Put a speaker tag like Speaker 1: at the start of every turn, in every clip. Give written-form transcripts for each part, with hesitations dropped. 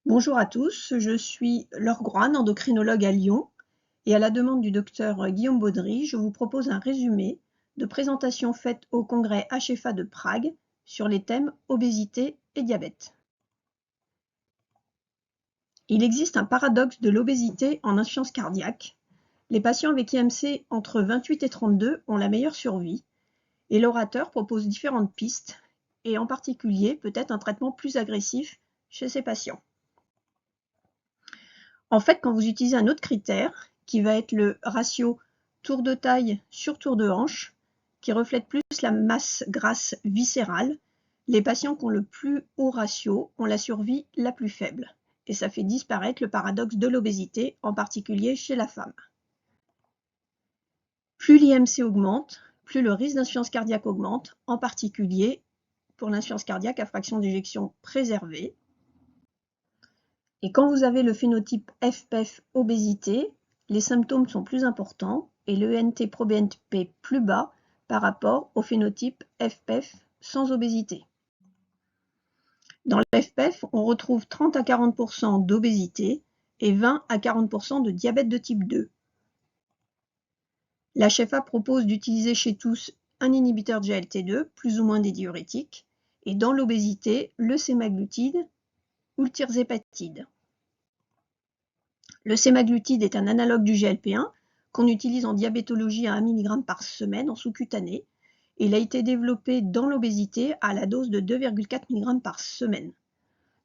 Speaker 1: Bonjour à tous, je suis Laure Groine, endocrinologue à Lyon, et à la demande du docteur Guillaume Baudry, je vous propose un résumé de présentation faite au congrès HFA de Prague sur les thèmes obésité et diabète. Il existe un paradoxe de l'obésité en insuffisance cardiaque. Les patients avec IMC entre 28 et 32 ont la meilleure survie, et l'orateur propose différentes pistes, et en particulier peut-être un traitement plus agressif chez ces patients. En fait, quand vous utilisez un autre critère, qui va être le ratio tour de taille sur tour de hanche, qui reflète plus la masse grasse viscérale, les patients qui ont le plus haut ratio ont la survie la plus faible. Et ça fait disparaître le paradoxe de l'obésité, en particulier chez la femme. Plus l'IMC augmente, plus le risque d'insuffisance cardiaque augmente, en particulier pour l'insuffisance cardiaque à fraction d'éjection préservée. Et quand vous avez le phénotype FPEF obésité, les symptômes sont plus importants et le ENT-proBNP plus bas par rapport au phénotype FPEF sans obésité. Dans le FPEF, on retrouve 30 à 40% d'obésité et 20 à 40% de diabète de type 2. L'HFA propose d'utiliser chez tous un inhibiteur de GLT2, plus ou moins des diurétiques, et dans l'obésité, le sémaglutide ou le tirzépatide. Le sémaglutide est un analogue du GLP-1 qu'on utilise en diabétologie à 1 mg par semaine en sous-cutané. Il a été développé dans l'obésité à la dose de 2,4 mg par semaine.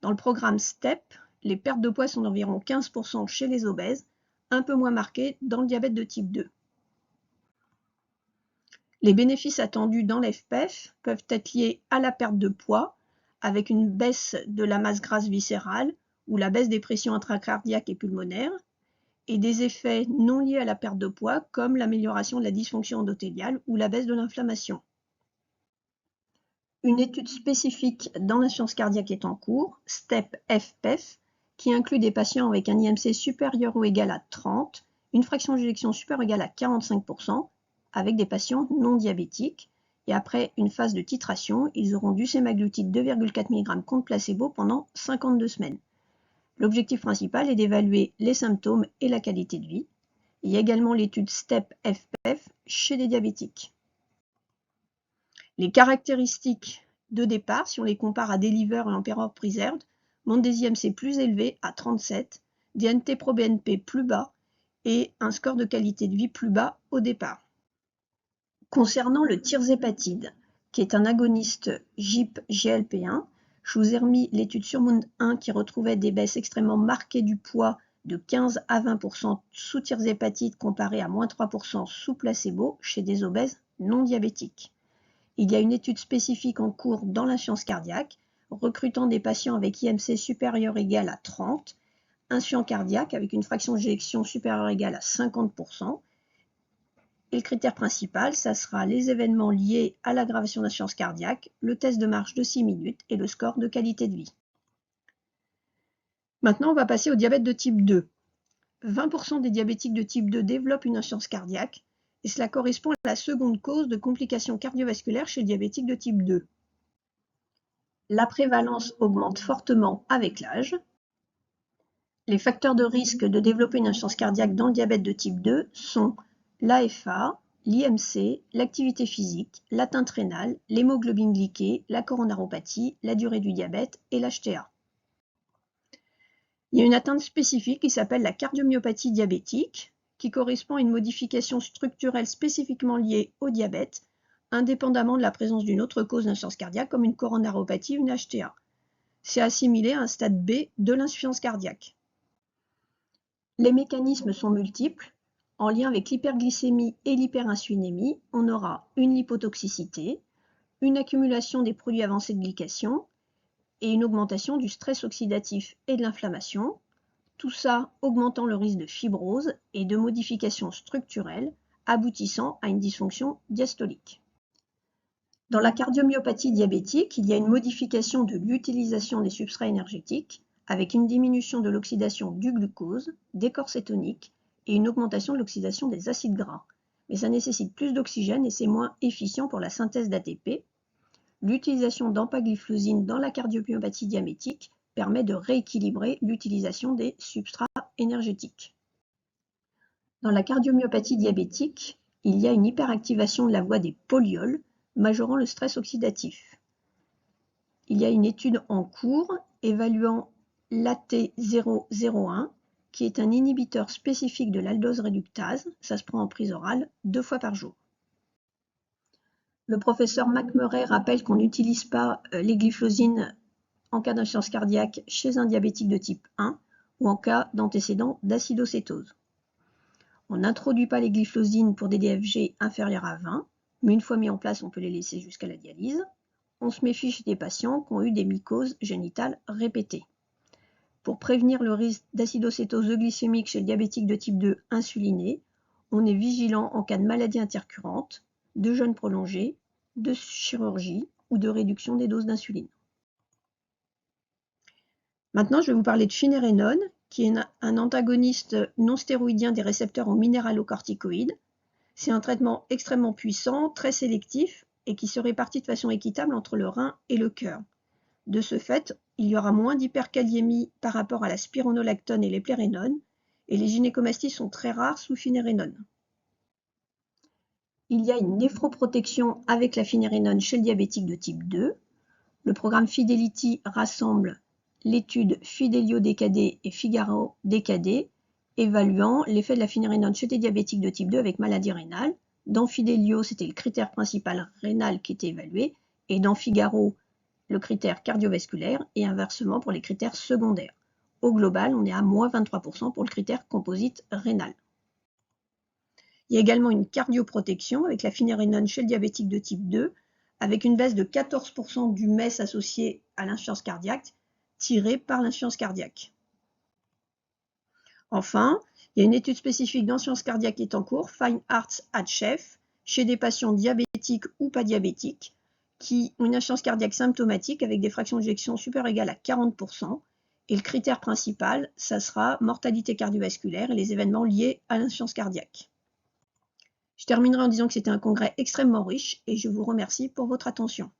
Speaker 1: Dans le programme STEP, les pertes de poids sont d'environ 15% chez les obèses, un peu moins marquées dans le diabète de type 2. Les bénéfices attendus dans l'FPEF peuvent être liés à la perte de poids, avec une baisse de la masse grasse viscérale ou la baisse des pressions intracardiaques et pulmonaires, et des effets non liés à la perte de poids, comme l'amélioration de la dysfonction endothéliale ou la baisse de l'inflammation. Une étude spécifique dans l'insuffisance cardiaque est en cours, STEP-FPEF, qui inclut des patients avec un IMC supérieur ou égal à 30, une fraction d'éjection supérieure ou égale à 45%, avec des patients non diabétiques, et après une phase de titration, ils auront du sémaglutide 2,4 mg contre placebo pendant 52 semaines. L'objectif principal est d'évaluer les symptômes et la qualité de vie. Il y a également l'étude STEP-FPEF chez les diabétiques. Les caractéristiques de départ, si on les compare à Deliver et Emperor Preserved, montrent des IMC plus élevés à 37, des NT-proBNP plus bas et un score de qualité de vie plus bas au départ. Concernant le tirzépatide, qui est un agoniste GIP-GLP-1, je vous ai remis l'étude Surmount 1 qui retrouvait des baisses extrêmement marquées du poids de 15 à 20% sous tirzépatide comparé à moins 3% sous placebo chez des obèses non diabétiques. Il y a une étude spécifique en cours dans l'insuffisance cardiaque, recrutant des patients avec IMC supérieur ou égal à 30, insuffisant cardiaque avec une fraction d'éjection supérieure ou égale à 50%. Et le critère principal, ça sera les événements liés à l'aggravation de l'insuffisance cardiaque, le test de marche de 6 minutes et le score de qualité de vie. Maintenant, on va passer au diabète de type 2. 20% des diabétiques de type 2 développent une insuffisance cardiaque, et cela correspond à la seconde cause de complications cardiovasculaires chez le diabétique de type 2. La prévalence augmente fortement avec l'âge. Les facteurs de risque de développer une insuffisance cardiaque dans le diabète de type 2 sont l'AFA, l'IMC, l'activité physique, l'atteinte rénale, l'hémoglobine glyquée, la coronaropathie, la durée du diabète et l'HTA. Il y a une atteinte spécifique qui s'appelle la cardiomyopathie diabétique, qui correspond à une modification structurelle spécifiquement liée au diabète, indépendamment de la présence d'une autre cause d'insuffisance cardiaque comme une coronaropathie ou une HTA. C'est assimilé à un stade B de l'insuffisance cardiaque. Les mécanismes sont multiples. En lien avec l'hyperglycémie et l'hyperinsulinémie, on aura une lipotoxicité, une accumulation des produits avancés de glycation et une augmentation du stress oxydatif et de l'inflammation, tout ça augmentant le risque de fibrose et de modifications structurelles aboutissant à une dysfonction diastolique. Dans la cardiomyopathie diabétique, il y a une modification de l'utilisation des substrats énergétiques avec une diminution de l'oxydation du glucose, des corps cétoniques et une augmentation de l'oxydation des acides gras. Mais ça nécessite plus d'oxygène et c'est moins efficient pour la synthèse d'ATP. L'utilisation d'empagliflozine dans la cardiomyopathie diabétique permet de rééquilibrer l'utilisation des substrats énergétiques. Dans la cardiomyopathie diabétique, il y a une hyperactivation de la voie des polyols, majorant le stress oxydatif. Il y a une étude en cours évaluant l'AT001, qui est un inhibiteur spécifique de l'aldose réductase. Ça se prend en prise orale 2 fois par jour. Le professeur McMurray rappelle qu'on n'utilise pas les glyphosines en cas d'insuffisance cardiaque chez un diabétique de type 1 ou en cas d'antécédent d'acidocétose. On n'introduit pas les glyphosines pour des DFG inférieurs à 20, mais une fois mis en place, on peut les laisser jusqu'à la dialyse. On se méfie chez des patients qui ont eu des mycoses génitales répétées. Pour prévenir le risque d'acidocétose euglycémique chez le diabétique de type 2 insuliné, on est vigilant en cas de maladie intercurrente, de jeûne prolongé, de chirurgie ou de réduction des doses d'insuline. Maintenant, je vais vous parler de finérénone, qui est un antagoniste non stéroïdien des récepteurs aux minéralocorticoïdes. C'est un traitement extrêmement puissant, très sélectif, et qui se répartit de façon équitable entre le rein et le cœur. De ce fait, il y aura moins d'hyperkaliémie par rapport à la spironolactone et les plérénones, et les gynécomasties sont très rares sous finérénone. Il y a une néphroprotection avec la finérénone chez le diabétique de type 2. Le programme Fidelity rassemble l'étude Fidelio-DKD et Figaro-DKD, évaluant l'effet de la finérénone chez des diabétiques de type 2 avec maladie rénale. Dans Fidelio, c'était le critère principal rénal qui était évalué, et dans Figaro, le critère cardiovasculaire, et inversement pour les critères secondaires. Au global, on est à moins 23% pour le critère composite rénal. Il y a également une cardioprotection avec la finérénone chez le diabétique de type 2, avec une baisse de 14% du MES associé à l'insuffisance cardiaque, tiré par l'insuffisance cardiaque. Enfin, il y a une étude spécifique d'insuffisance cardiaque qui est en cours, Fine Arts HF, chez des patients diabétiques ou pas diabétiques, qui ont une insuffisance cardiaque symptomatique avec des fractions d'éjection supérieures ou égales à 40%. Et le critère principal, ça sera mortalité cardiovasculaire et les événements liés à l'insuffisance cardiaque. Je terminerai en disant que c'était un congrès extrêmement riche et je vous remercie pour votre attention.